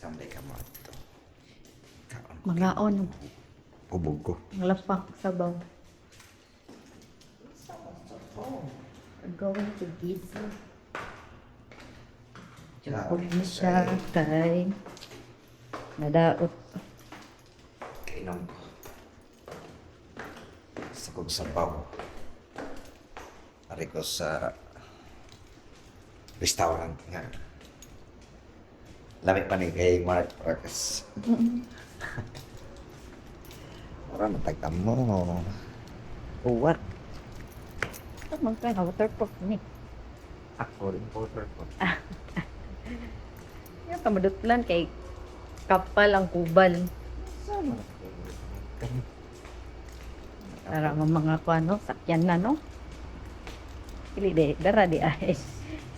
Tambay ka mo ito. Mangaon. Ubog ko. Malapak sabaw. We're going to Giza. Jukot na siya kay nadaot. Kainom ko. Sa kong sabaw. Ari ko sa restaurant nga. Lamig pa ni kay Mark Marcus. Ora matagtam mo. What? Ito magkaya waterproof ni. Ako rin water ko. Yung kamadutlan kay kapal ang kubal. Para mga ano, sakyan na no. Pili de, dara di ay.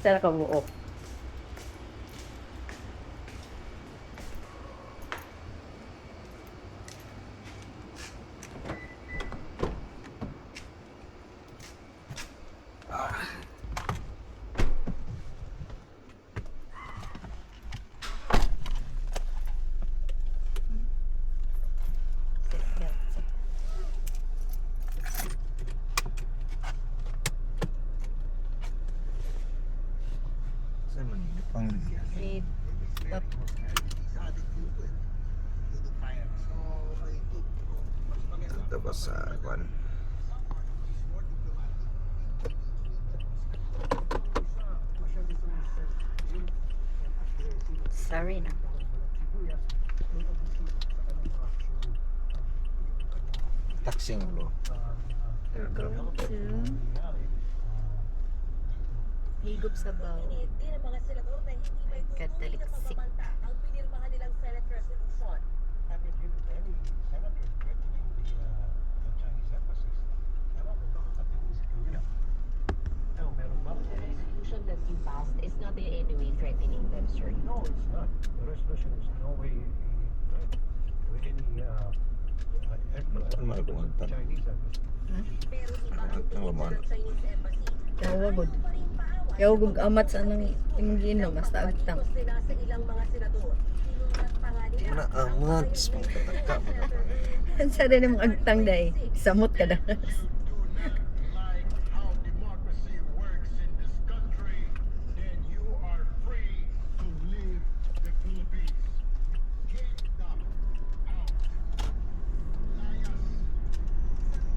Sara ka buok. Pang Stop. ito ba sa kwan? Sorry na. Taxing lo. We're going to higop sa baw. Kataliksik. That you passed is not in any way threatening them, sir. No, it's not. The resolution is in no way with any Ano magbuhat? Chinese embassy. Pero iba Ano ba man? ng Chinese embassy. Kawagod. Kawagod amat sa nang imong giinom basta agtang. Sila sa ilang mga senador. Sinulat pa nga nila Mana amat pagkatagka mo na. Sa rin imong agtang day. Samot ka na. Like how democracy works in this country, then you are free to leave the Philippines. Get them out. Layas.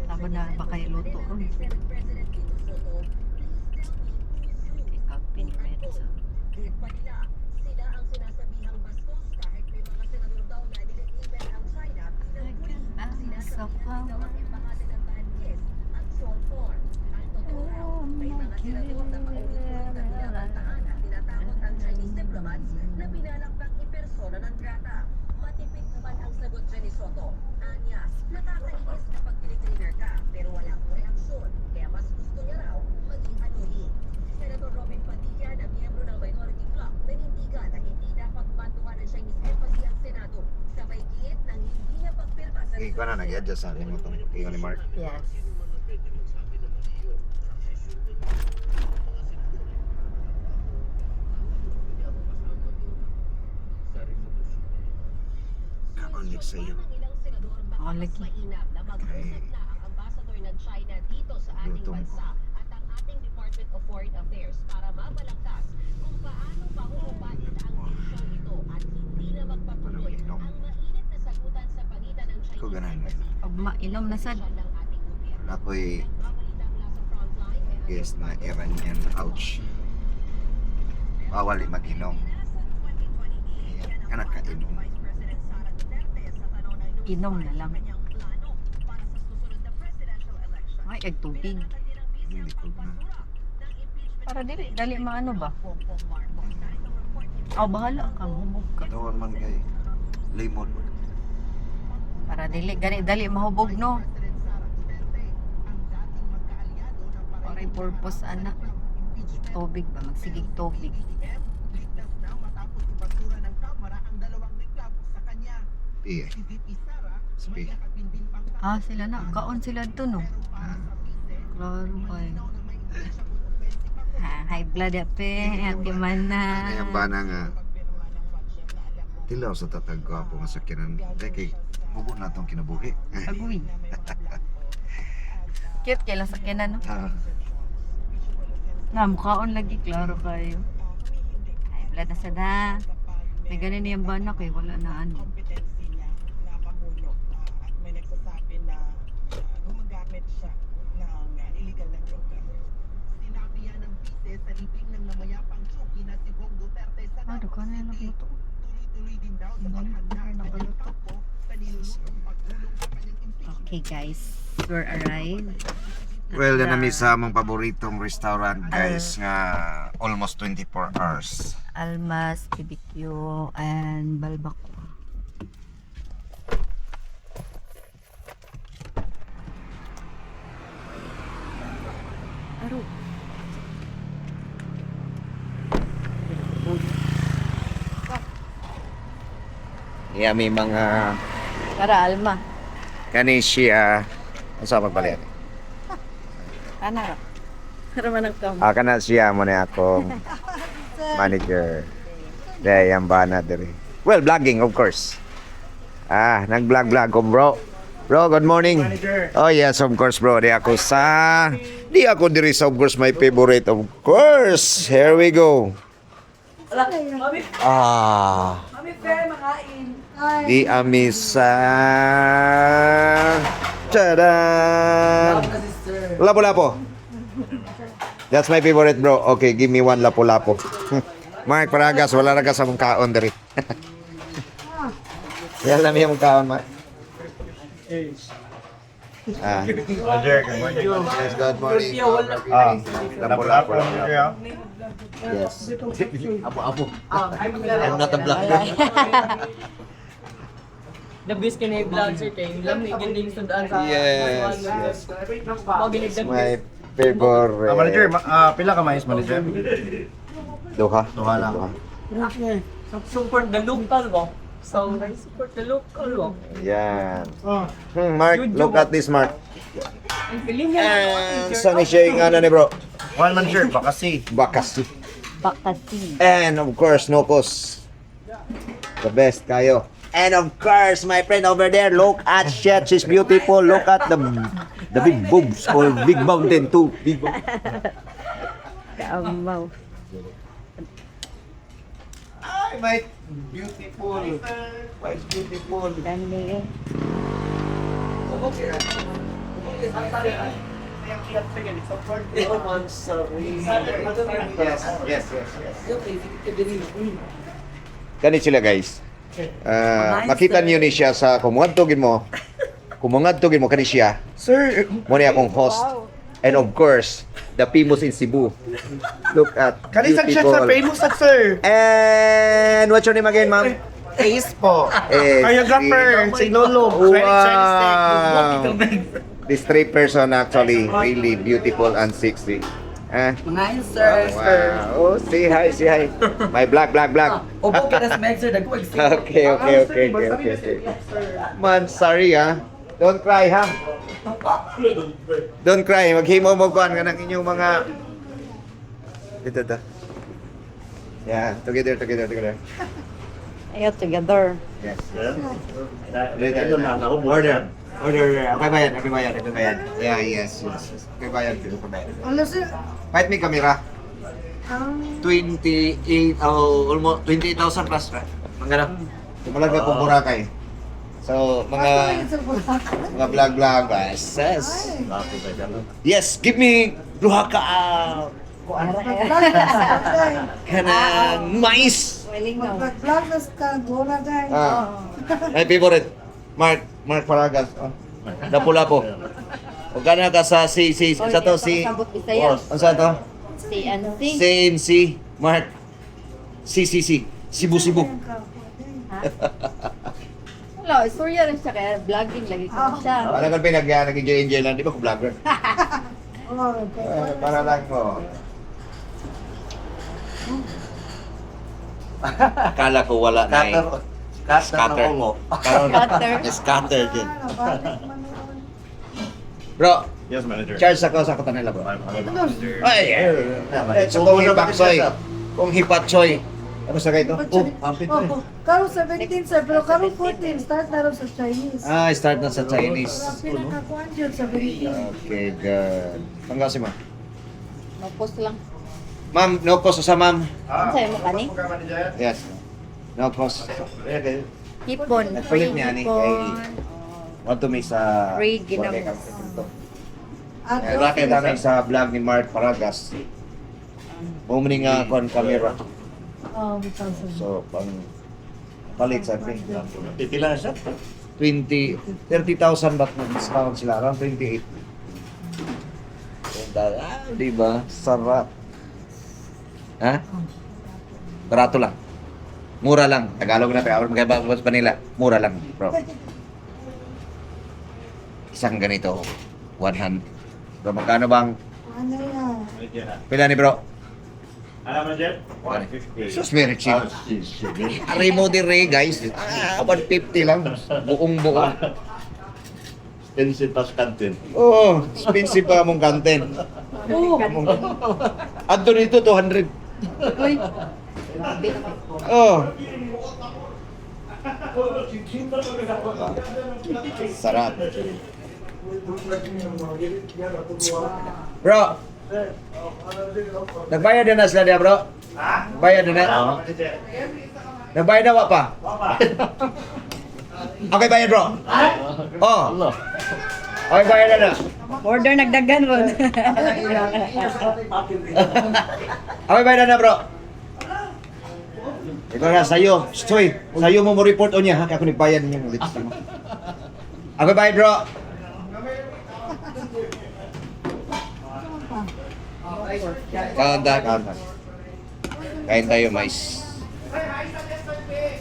Tama na baka iluto ron. Senate President Tito Soto, please tell me who is who. Kape ni Mensa. Higit pa nila, sila ang sinasabihang bastos kahit may mga senador daw na nililiban ang China bilang huli. Sinasabihan daw ang embahada ng Bangkes ang short form. Ang totoo raw, may mga senador na paulit-ulit na binabantaan at tinatakot ang Chinese diplomats na binalakbang ipersona ng trata. Matipid naman ang sagot dyan ni Soto. Anya, nakakainis kapag tinitrainer ka pero wala akong reaksyon. Kaya mas gusto niya raw maging anuhin. Senator Robin Padilla na miyembro ng minority bloc nanindigan na hindi dapat bantuhan ng Chinese embassy ang Senado sa may giit ng hindi niya pagpirma sa Ikaw na nag-adjust sa akin mo itong ikaw ni Mark. Yes. Kapanig sa iyo. ilang senador baka Oh, mas lagi. mainam na mag-usap na ang ambassador ng China dito sa ating Lutong. bansa at ang ating Department of Foreign Affairs para mabalangkas kung paano pahuhupain ang tensyong ito at hindi na magpatuloy Walang inom. ang mainit na sagutan sa pagitan ng Ko Chinese ganahan embassy Pag mainom na sad. ng ating gobyerno. Ako'y Nagbabalita mula sa frontline ay guess na Iranian ouch. Bawal mag-inom. Kaya anak ka inom. Inom na lang. Ay, ag tubig. Hindi ko na. Para dali maano ba? Oh, bahala ka. Humog ka. Tawag man kay lemon. Para dali mahubog no. Para purpose anak. Tubig ba? Magsigig tubig. Piye. Spi. Ah, sila na. Kaon sila dito no. Klaro kay. High blood ape. Ate man na. Kaya ba na nga Tilaw sa tatagwapo nga sakyanan. Kay mubo na itong kinabuhi. Agoy. Cute kaya lang sakyanan, no? Ah, Na, mukhaon lagi, klaro kayo. Ay, wala na sana. May ganun na yung banak eh, wala na ano. Competency niya na pamuno at may nagsasabi na gumagamit siya ng illegal na droga. Sinabi yan ng bise sa libing ng namayapang Chucky na si Bong Duterte sa Ah, Davao duka na yung City. nagluto. Tuloy-tuloy din daw sa paghanda sa kanyang kampo sa nilulutong pagulong sa kanyang impeachment. Okay guys, we're arrived. well, yan na sa among paboritong restaurant guys nga almost 24 hours. Almas, BBQ, and Balbacoa. Aro. Yeah, may mga Para Alma. kani siya ano sa pagpalian? Ana. Para man ang kam. Kana siya mo na akong manager. Dahil yung bana diri. Well, vlogging of course. Nag-vlog ko bro. Bro, good morning. Oh yes, of course bro. Di ako diri sa of course my favorite of course. Here we go. Di amisa. Tada! Lapo-lapo. That's my favorite bro. Okay, give me one lapo-lapo. Mark Paragas, wala ra ka sa mong kaon diri. Yan lang yung kaon, Mark. Yes, good morning. Lapo-lapo. Yes. Apo. I'm not a vlogger. The best ka na i-vlog sir kay lam ni ganding sundaan sa Yes. Mo ginig the My favorite. Manager, pila ka mais manager? Duha. Duha lang. support the local mo. So, support the local mo. Yan. Mark, look at this, Mark. Ang feeling niya. And saan siya yung ano ni bro? One manager, bakasi. Bakasi. Bakasi. And of course, Nokos. The best kayo. And of course, my friend over there, look at shit, she's beautiful. Look at the big boobs or big mountain too. Big Kaamaw. Ay, my beautiful. My beautiful. Dani eh. Yes. Ganit sila guys. Makita niyo ni siya sa kumuadtogin mo. Kumungadtogin mo kani siya. Sir, Mo ni akong host. And of course, the famous in Cebu. Look at kanisag siya sa beautiful. famous at sir. And what's your name again, ma'am? Ace po. Eh, Choreographer, si Lolo. Wow. This three person actually really beautiful and sexy. Mga sir. Wow. Oh, say hi. My vlog. Obo ka na smell sir dagko Okay. Man, sorry Don't cry ha. Don't cry. Maghimo mo kuan ka ng inyong mga dito. Yeah, together. Ayaw together. Yes. Order. Okay bayan. Yeah, yes. Okay bayan. Ano sir? Fight me camera. 28 almost 28,000 plus ka. Mga Tumalaga kong Boracay. So, mga vlog guys. Yes, give me duha ka kanang mais. Mag-vlog ka, gula dahil. My favorite. Mark Paragas. Lapo-lapo. O kana ka sa si sa to si Sabot Bisaya. Ano sa to? CNC. CNC Mark CCC Cebu. Wala, istorya rin siya kaya vlogging lagi ko siya. Parang kan nag-enjoy lang, di ba ko vlogger? Para lang mo. Akala ko wala na scatter. Scatter din. Bro, Yes, manager. charge ako sa kanila bro. Ay, kung hipatsoy. Ano sa kayo? Oh, karong 17 sir, pero karong 14 start na rin sa Chinese. Start na sa Chinese. Pinakakuan dyan, 17. Okay, good. Tanggal si ma'am. Mapos lang. Ma'am, no cost sa ma'am. Ano sa'yo mo kani? Yes. No cost. Hipon. Nagpalit niya ni kay want to make sa Free ginamos. At Rakay na sa vlog ni Mark Paragas. Bumili nga kon camera. oh, 1,000. So, pang palit sa akin. Pipila siya. 30,000 baht na discount sila. Around 28. Di ba? Sarap. Ha? Barato lang. Mura lang. Tagalog na tayo. Magkabas pa nila. Mura lang, bro. Isang ganito. 100. So, magkano bang? Ano yan? Pila ni bro? Alam mo, Jeff? 150. Sus, very cheap. Aray mo din rin, guys. 150 lang. Buong buo. Expensive pas kantin. Oh, expensive pa mong content. Adto dito 200. Uy. Oh. Sarap. Bro. Nagbayad na sila dia, bro? Bayad na? Nagbayad na wa pa? Okay, bayad, bro. Oh. Okay, bayad na. Order nagdagan mo. Okay, bayad na, bro. Ikaw na, sa'yo. Soy, sa'yo mo report o niya, ha? Kaya ako nagbayad niya. Okay, bayad, bro. Kanta. Kain tayo, mais.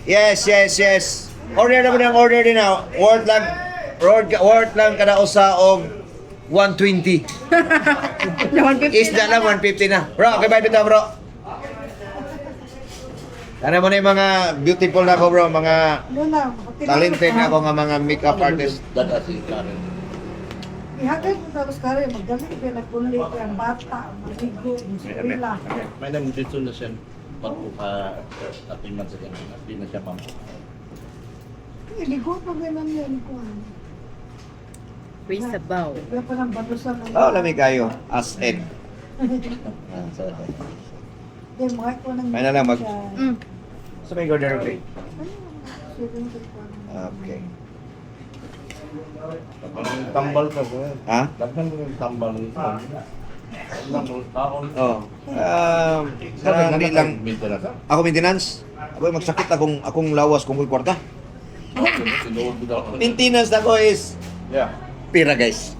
Yes. Order na mo ng order din na. Worth lang kada usa og 120. Isda lang 150 na. Bro, okay ba dito, bro? Ano mo na yung mga beautiful na ako, bro, mga Luna, talented na ako nga mga makeup artist. ihagay mo tapos kare, magdamit ka nagpunli ka ang bata, maligo, musipila. May nang dito na siya. Pagpupa ating man sa ganun. Hindi na siya pang. Ligo pa ganun yan ko. Free sabaw. Kaya pa ng balusan ng... Oh, lamig kayo. As in. Then, mga ko ng... May na lang mag- Mm. So may order, okay? Okay. Tambal ka ba? Ha? Daghan mo yung tambal ng taon. Oh. Hindi lang. Maintenance. Ako maintenance. Ako magsakit akong lawas kung may kwarta. Sinuod daw. Maintenance ako is Yeah. pira, guys.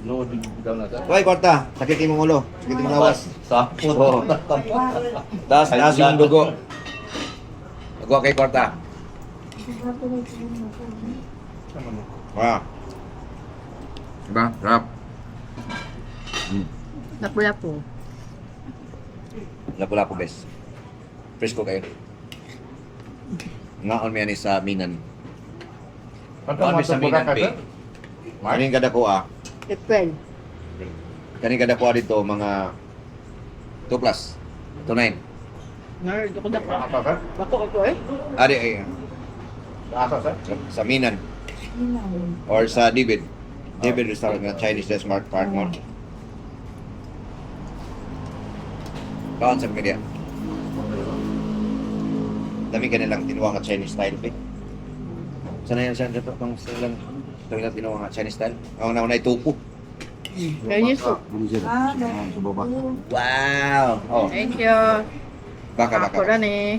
Sinuod daw na sa. Kaya kwarta, sakit yung ulo, sakit yung lawas. Sa. Oo. Taas yung dugo. Ako kay kwarta. Wow. Diba? Sarap. Lapu-lapu. Lapu-lapu, guys. Fresco kayo. Ngaon mo yan sa Minan. Ngaon mo sa Minan, Bay. Kaning kada ko April. Kaning kada ko dito, mga 2 plus. 2 9. Nerd ako dako. Asa ka? Bako ako eh. Adi, Asa sa? sa Minan. Or sa David. David restaurant nga Chinese na Smart Park Mall. Kaon sa media. Dami ka nilang tinuwa nga Chinese style, pe. Sana yan siya dito kung silang tinuwa nga Chinese style. Ang nauna ay tupo. Kaya so. Ah, Wow! Oh, Thank you. baka. Ako rin eh.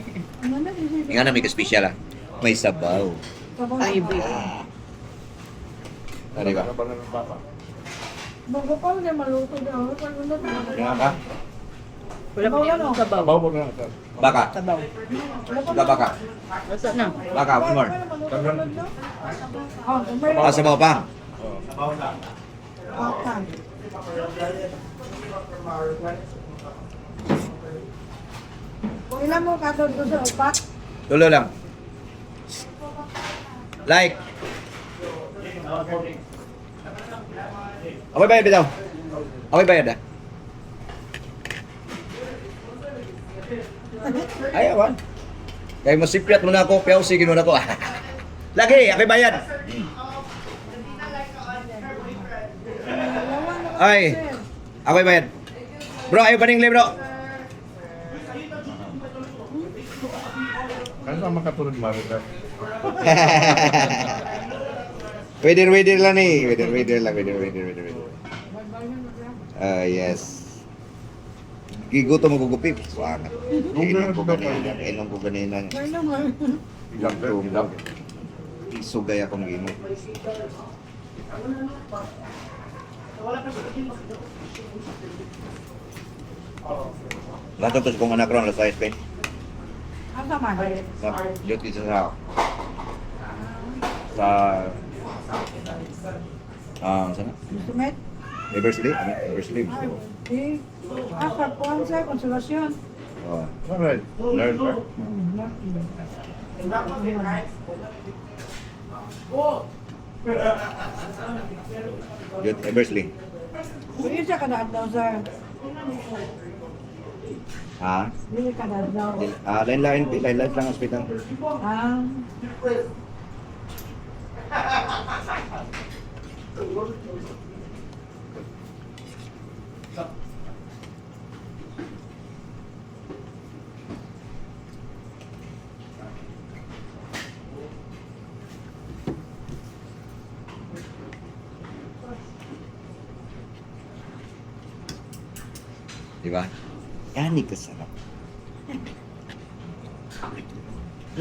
Nga na may ka-special ah. May sabaw. Ay, iba. Ano ba? Bago pa rin maluto daw. Nga ka? Wala pa yung sabaw. Bawo na. Baka. Sabaw. Suga baka. Basta na. Baka, one more. Oh, Ah, sabaw pa. baka. Ilan mo ka doon sa upat? Tulo lang. Like. Okay bayad bitaw. Okay bayad ah. Ayawan. Kaya masipyat mo na ako, piyawsigin mo na ako. Lagi, ako'y bayad. Ay, ako'y bayad. Bro, ayaw pa ning bro. Ano ang makatulad Marita? Waiter lang ni. Waiter lang. Yes. Gigutom mo gugupip. Wangat. Inom ko ganina. Ilang. Isugay akong inom. Lahat ito kong anak ron, sa Spain. Ang naman. Sa duty sa sana? Sumet. Eversley? Ay, di. Sa puwan sa konsolasyon. Oh. Alright. Learn pa. Eversley. Hindi siya kadaan daw, sir. Ha? Hindi kadaan daw. Lain-lain lang hospital. Ah. Diba? Yani kasarap.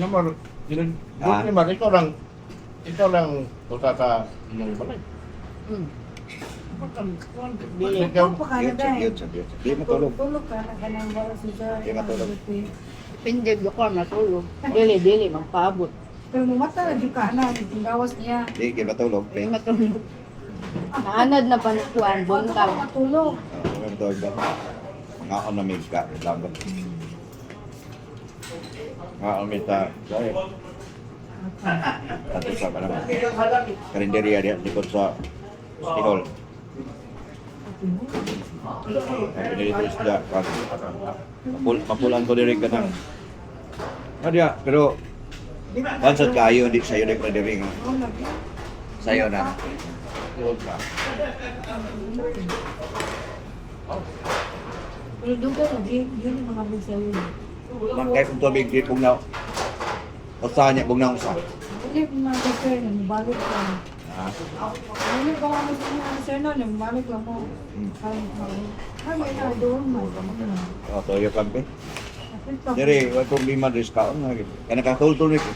Alam mo, Ah? Mar, ikaw lang tutata ng balay. Ikaw pa ka na dahil. Di matulog. Tulog ka na kanang wala si sir. Di matulog. Pindig ko matulog. Dili, magpaabot. Pero mumata na di ka na. Yung gawas niya. Di matulog. Di matulog. Naanad na panikuan, buntag. Matulog. Matulog ba? Ngaon na may ka. Laban. Ngaon may ta. Sorry. Ato sa parang karinderya diya. Likod sa Tihol. Pinilito isda. Mapulan ko direk ka na. Diya, pero bansat kayo, di sa'yo na karinderya. Oh, lagi. Sa'yo na. Pero duga lagi. Yun yung mga sa'yo. Kahit kung tubig, di kong na. Usahan niya, kung na usahan. Hindi mga sir. Balik ka. Ha? Hindi ko kami sa mga sir na. Balik lang mo. Ay, may na doon mo. O, toyo kampe. Dere, wala problema rin sa kaon. Kaya nakatultol nito.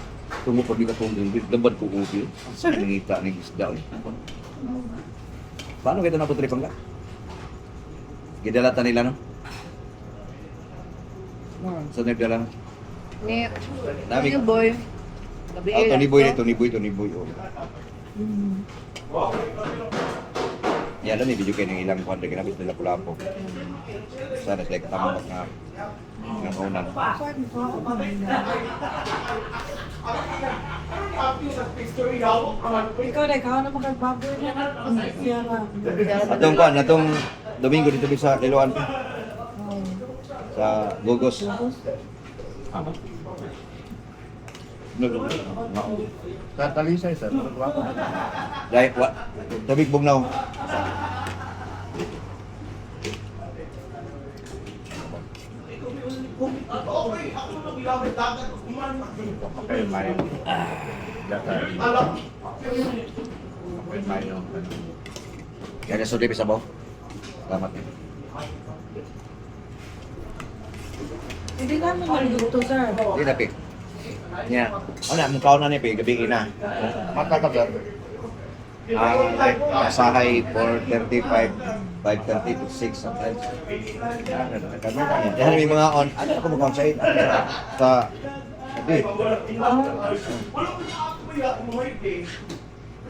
Tumupag di ka tultol. Labad ko ubi. Nangita ng isda. Paano kita naputripang ka? Gidalatan nila, no? Saan nagdala? Ni Dami. boy. Gabi Oh, Tony Boy. Oh. Yan lang, may video kayo ng ilang kwan. Ginabit nila Kulapo. Sana sila katambak nga unan. Ikaw na, ikaw na makagbaboy na. Siya nga. Atong kwan, atong Domingo dito sa Liloan. Sa Gogos. Tatalisay sir. Dahil, tubig bugnaw. Okay, may. Data. Okay, may. Kaya sa sa baw. Salamat. Hindi namin maluluto, sir. Hindi na, Pig. Nya. Ano, mong kaon na ni Pig, gabi na. Mata ka sir. Ang pasahay for 35, 5:30 to 6 sometimes. Yan may mga on. Ano ako mukhang sa gabi.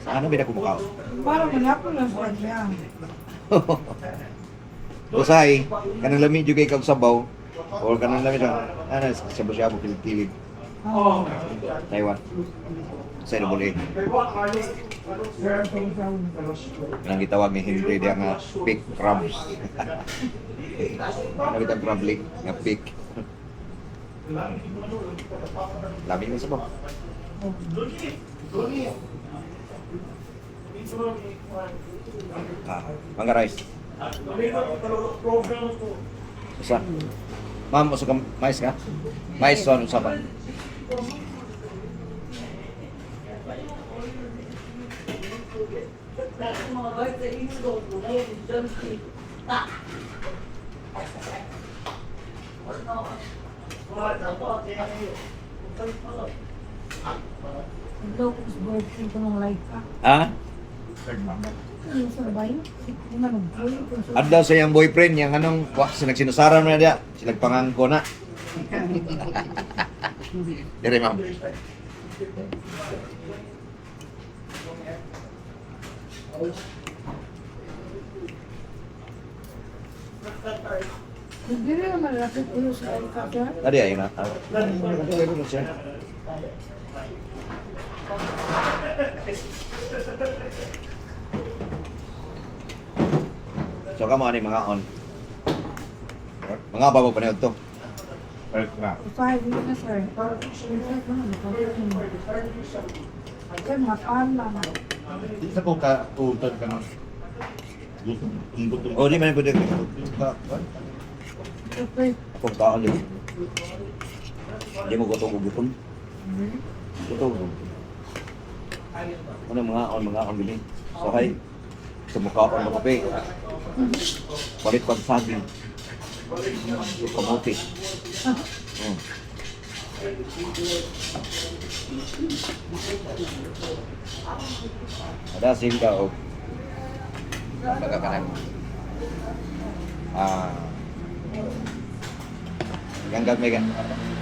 Sa ano ba na kumukha? Parang manapon lang sa kanya. Usay, kanang lamig yung kay sabaw. Or kanang lamig sa sabaw-sabaw kilig-kilig. Taiwan. Sa Double A. Kanang gitawag ni Henry diya nga pig crabs. Ano bitang crab leg nga pig. Labi mo sa mo. Mangga rice. Isa. Ma'am, usok ka mais ka? Mais so ano saban? Hello, kung sa boyfriend ko nung like ka. Ha? Ano sa bayo? Hindi na nag-boy. Adlaw sa iyang boyfriend, yung anong, sinagsinusaran mo na dia, silagpangangko na. Dire, ma'am. Hindi rin naman lapit ko sa like ka. Tadi ayun na. Ayun na siya. So kamo ani mga on. Mga bago pa niyo to. Five na sir. Sir, mataan lang. Di sa kung ka-utod ka ng gutom. Oh, di man pwede. Okay. Ako kaon din. Di mo gusto ko gutom. Gutom. Ano mga on bilin. So kay sa mukha ko ng kape. Palit pag saging. Kamote. Ada singka o pagkakanan. Ganggang mega.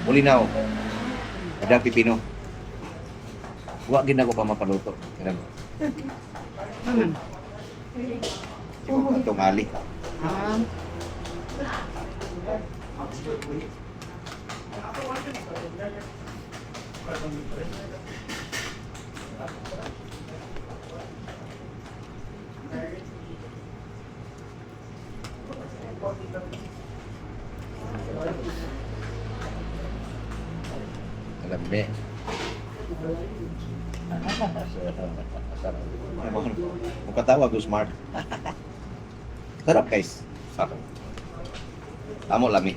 Ulinaw. Ada pipino. Wa gid ako pa mapaluto. Kanang. Itong ali. Alam be. Muka tawa go smart. Sarap guys. Sarap. Amo lami.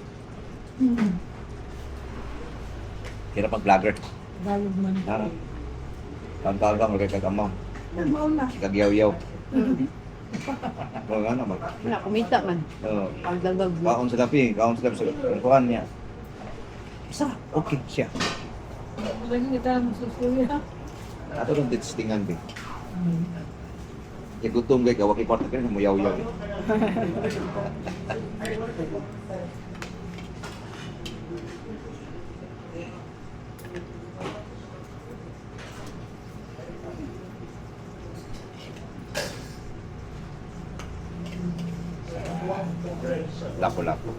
Kira pag vlogger. Balog man. Sarap. Tantang ka magkakamaw. Maul na. Kagyaw-yaw. Wala na mag. Wala, kumita man. Oo. Pagdagdag mo. Kaon sa gabi sa kuan niya. Isa, okay siya. Lagi kita susuya. Ato ron testingan be. Ya gutom kay kawaki kwarta kay mo yaw-yaw. Lapo-lapo. Lapo-lapo.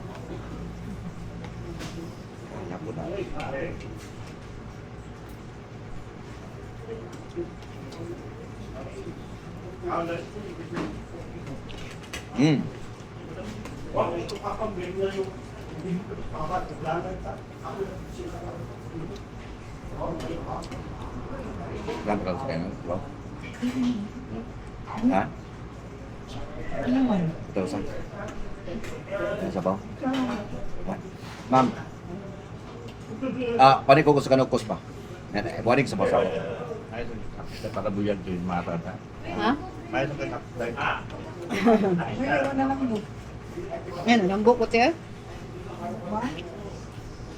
Ganto ka sa kanya, diba? Ha? Ano man? Ito sa. Sa ba? Ma'am. Panik ko sa kanukos pa. Panik sa basa. Ay, sa pakabuyan ko yung mata na. Ha? May sa kakapday. Mayroon na lang mo. Yan, lambo ko tiyo.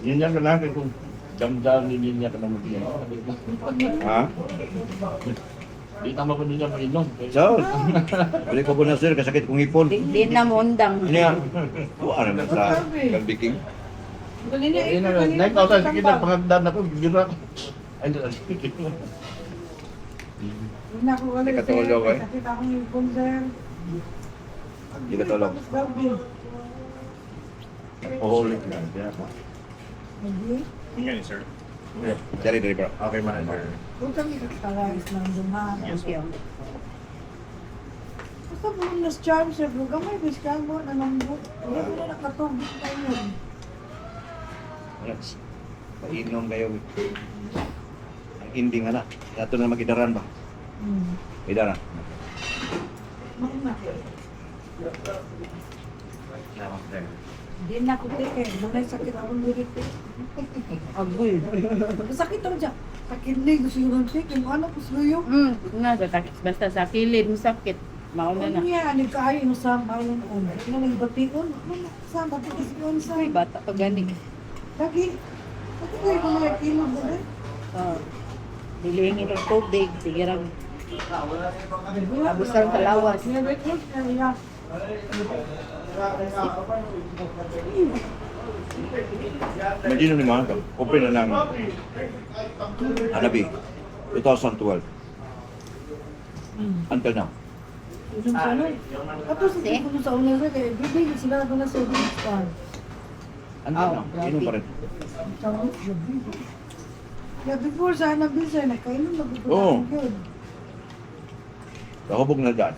Yun yan na lang kung damdam ni niya ka na mag-iyan. Ha? Di tama ko niya mag-inom. So, balik ko po na sir, kasakit kong ipon. Di na mo undang. Ini nga, ano naman sa Galbiking? Dali niya Ayun ito na, kanina. 9,000 sige na, pangagdan ako, gira. Ay, Hindi na ako ulit. Ikatulog, eh. Sakit akong ipon, sir. Hindi ka tulog. Gabi. Uhulit lang. Hindi. Dari bro. Okay, manager. Huwag kami kakalayas ng dumahan. Okay. Basta po yung nas-charm, sir. Huwag gamay, biskal mo na lang mo. Hindi ko na nakatubig tayo. Painom kayo. Ang ending na. Dato na magidaran ba? Idaran. Hindi na ako teke. Manay sakit akong lirit eh. Agoy. Sakit ako dyan. Sakit na gusto yung teke. Ano ko suyo? Basta sa kilid mo sakit. Mauna Ano niya? Ano kaayo mo sa bayan ko? Ano nang batiun? Ano sa batiun sa? Ay, bata pa gani. Lagi. Ako ko yung mga kilo ba rin? Dilingin ng tubig. Sige lang. Abos lang kalawas. Imagine ni mga open na lang. Hanabi. 2012. Until now. Yung sa ano? Tapos hindi ko sa una kaya bibig sila ako na sa Bispan. Until now. Inom pa rin. Yeah, before sa Anabisa, nakainom na Oo. ko. Nakabog na dyan.